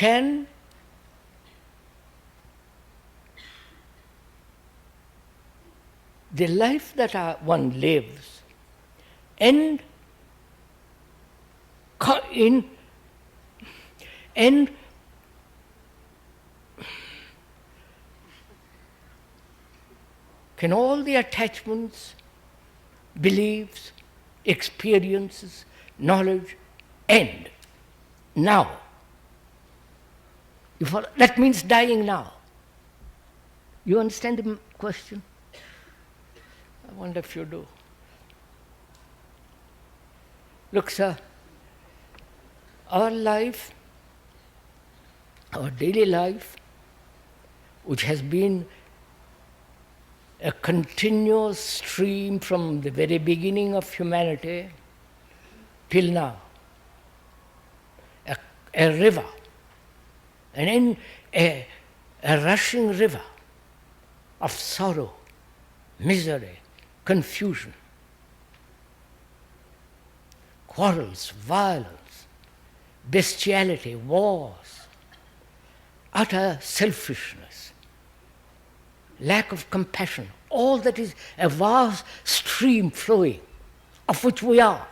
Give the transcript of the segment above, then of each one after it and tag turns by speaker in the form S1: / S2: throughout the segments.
S1: can the life that one lives end can all the attachments, beliefs, experiences, knowledge end now? That means dying now. You understand the question? I wonder if you do. Look, sir, our life, our daily life, which has been a continuous stream from the very beginning of humanity till now, a river, a rushing river of sorrow, misery, confusion, quarrels, violence, bestiality, wars, utter selfishness, lack of compassion, all that is a vast stream flowing, of which we are.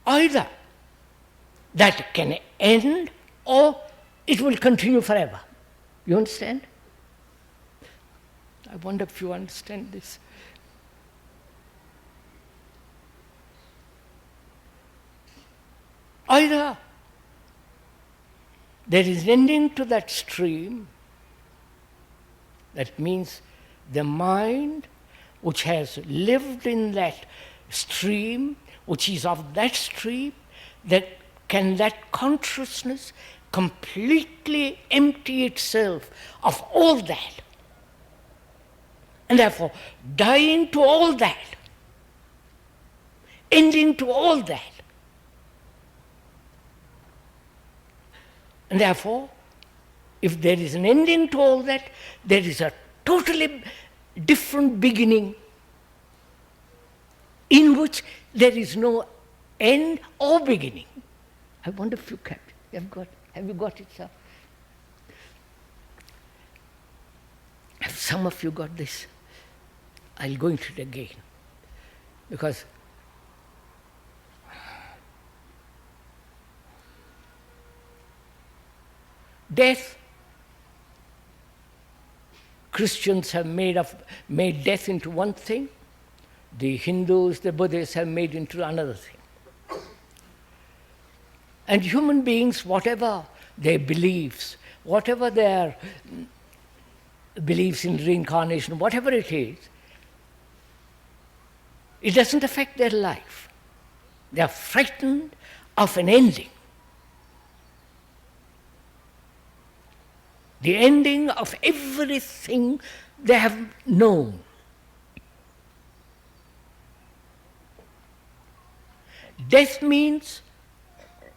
S1: Either that can end or it will continue forever. You understand? I wonder if you understand this. Either there is an ending to that stream, that means the mind which has lived in that stream, which is of that stream, that consciousness completely empty itself of all that. And therefore, dying to all that, ending to all that. And therefore, if there is an ending to all that, there is a totally different beginning in which there is no end or beginning. I wonder if you have you got it, sir? Have some of you got this? I'll go into it again. Because death, Christians have made death into one thing. The Hindus, the Buddhists have made into another thing. And human beings, whatever their beliefs, whatever their beliefs in reincarnation, whatever it is, it doesn't affect their life. They are frightened of an ending. The ending of everything they have known. Death means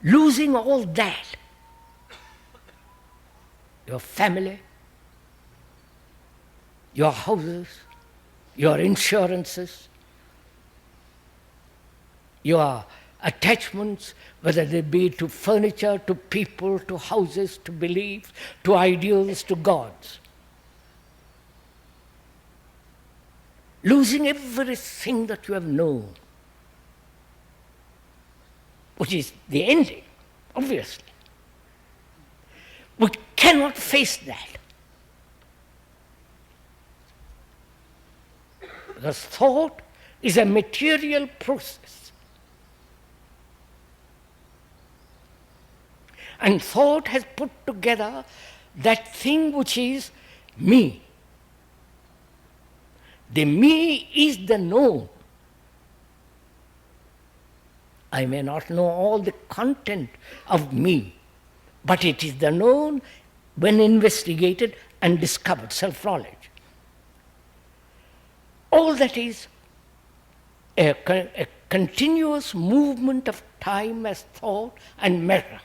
S1: losing all that. Your family, your houses, your insurances, your attachments, whether they be to furniture, to people, to houses, to beliefs, to ideals, to gods. Losing everything that you have known, which is the ending, obviously. We cannot face that. Because thought is a material process. And thought has put together that thing which is me. The me is the known. I may not know all the content of me, but it is the known when investigated and discovered, self-knowledge. All that is a continuous movement of time as thought and measure.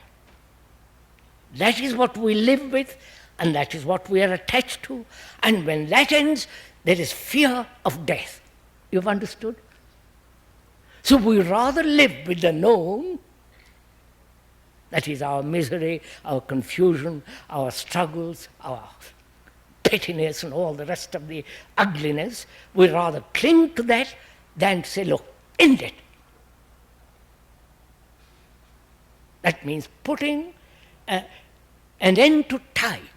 S1: That is what we live with, and that is what we are attached to. And when that ends, there is fear of death. You've understood? So we rather live with the known, that is our misery, our confusion, our struggles, our pettiness and all the rest of the ugliness. We rather cling to that than say, look, end it. That means putting an end to time.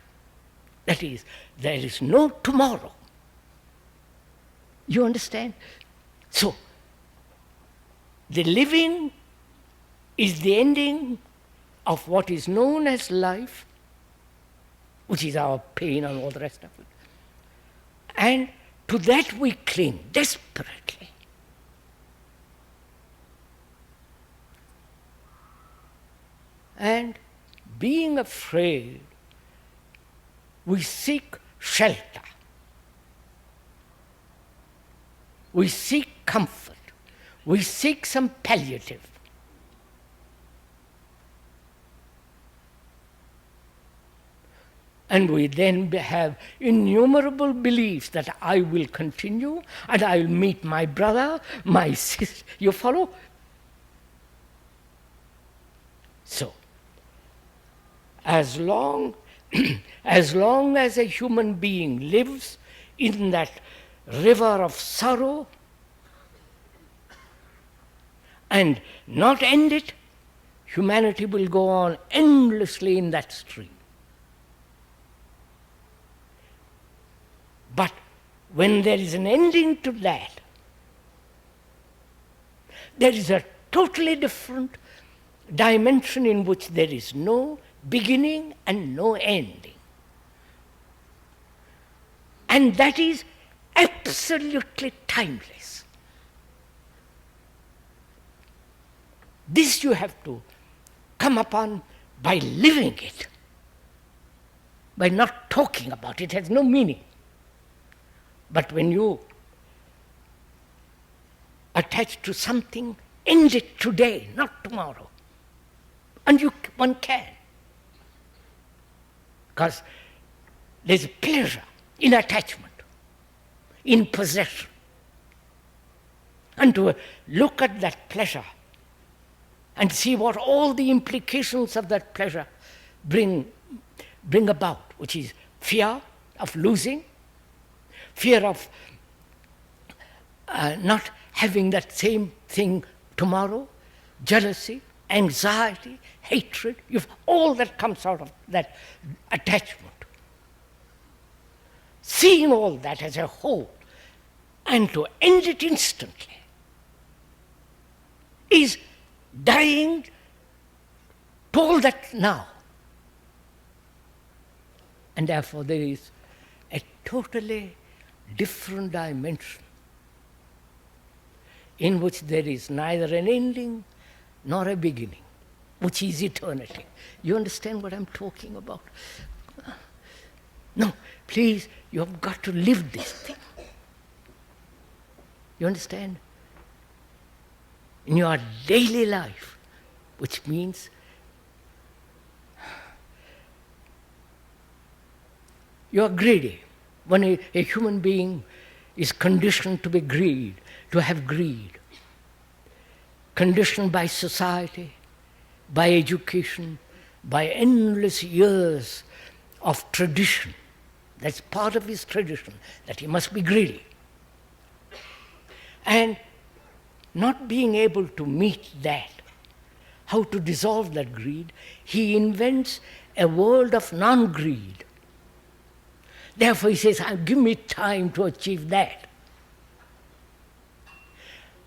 S1: That is, there is no tomorrow. You understand? So, the living is the ending of what is known as life, which is our pain and all the rest of it. And to that we cling desperately. And being afraid, we seek shelter. We seek comfort. We seek some palliative. And we then have innumerable beliefs that I will continue and I will meet my brother, my sister. You follow? So, as long as a human being lives in that river of sorrow and not end it, humanity will go on endlessly in that stream. But when there is an ending to that, there is a totally different dimension in which there is no beginning and no ending. And that is absolutely timeless. This you have to come upon by living it, by not talking about it. It has no meaning. But when you attach to something, end it today, not tomorrow. And one can. Because there's pleasure in attachment, in possession. And to look at that pleasure and see what all the implications of that pleasure bring about, which is fear of losing, fear of not having that same thing tomorrow, jealousy, anxiety, hatred, all that comes out of that attachment. Seeing all that as a whole and to end it instantly is dying to all that now. And therefore there is a totally different dimension in which there is neither an ending nor a beginning, which is eternity. You understand what I'm talking about? No, please, you have got to live this thing. You understand? In your daily life, which means you are greedy. When a human being is conditioned to be greed, to have greed, conditioned by society, by education, by endless years of tradition. That's part of his tradition, that he must be greedy. And not being able to meet that, how to dissolve that greed, he invents a world of non-greed. Therefore he says, give me time to achieve that.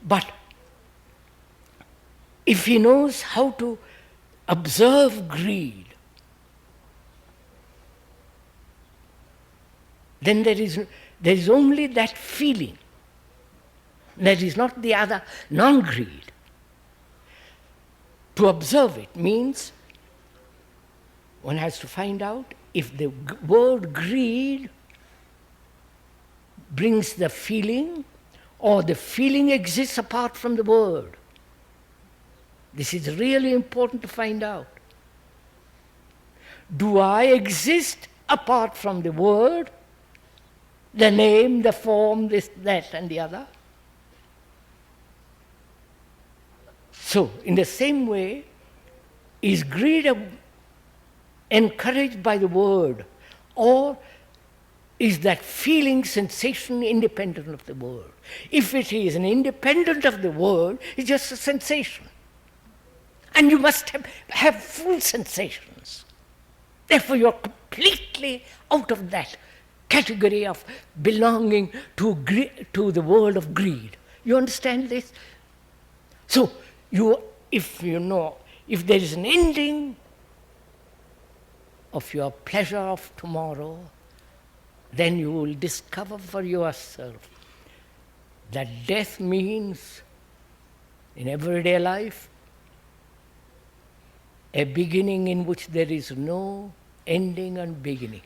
S1: But if he knows how to observe greed, then there is only that feeling. There is not the other non-greed. To observe it means one has to find out if the word greed brings the feeling or the feeling exists apart from the word. This is really important to find out. Do I exist apart from the word, the name, the form, this, that, and the other? So, in the same way, is greed encouraged by the word, or is that feeling, sensation independent of the word? If it is an independent of the word, it's just a sensation. And you must have full sensations. Therefore, you're completely out of that category of belonging to the world of greed. You understand this? So, if there is an ending of your pleasure of tomorrow, then you will discover for yourself that death means, in everyday life, a beginning in which there is no ending and beginning.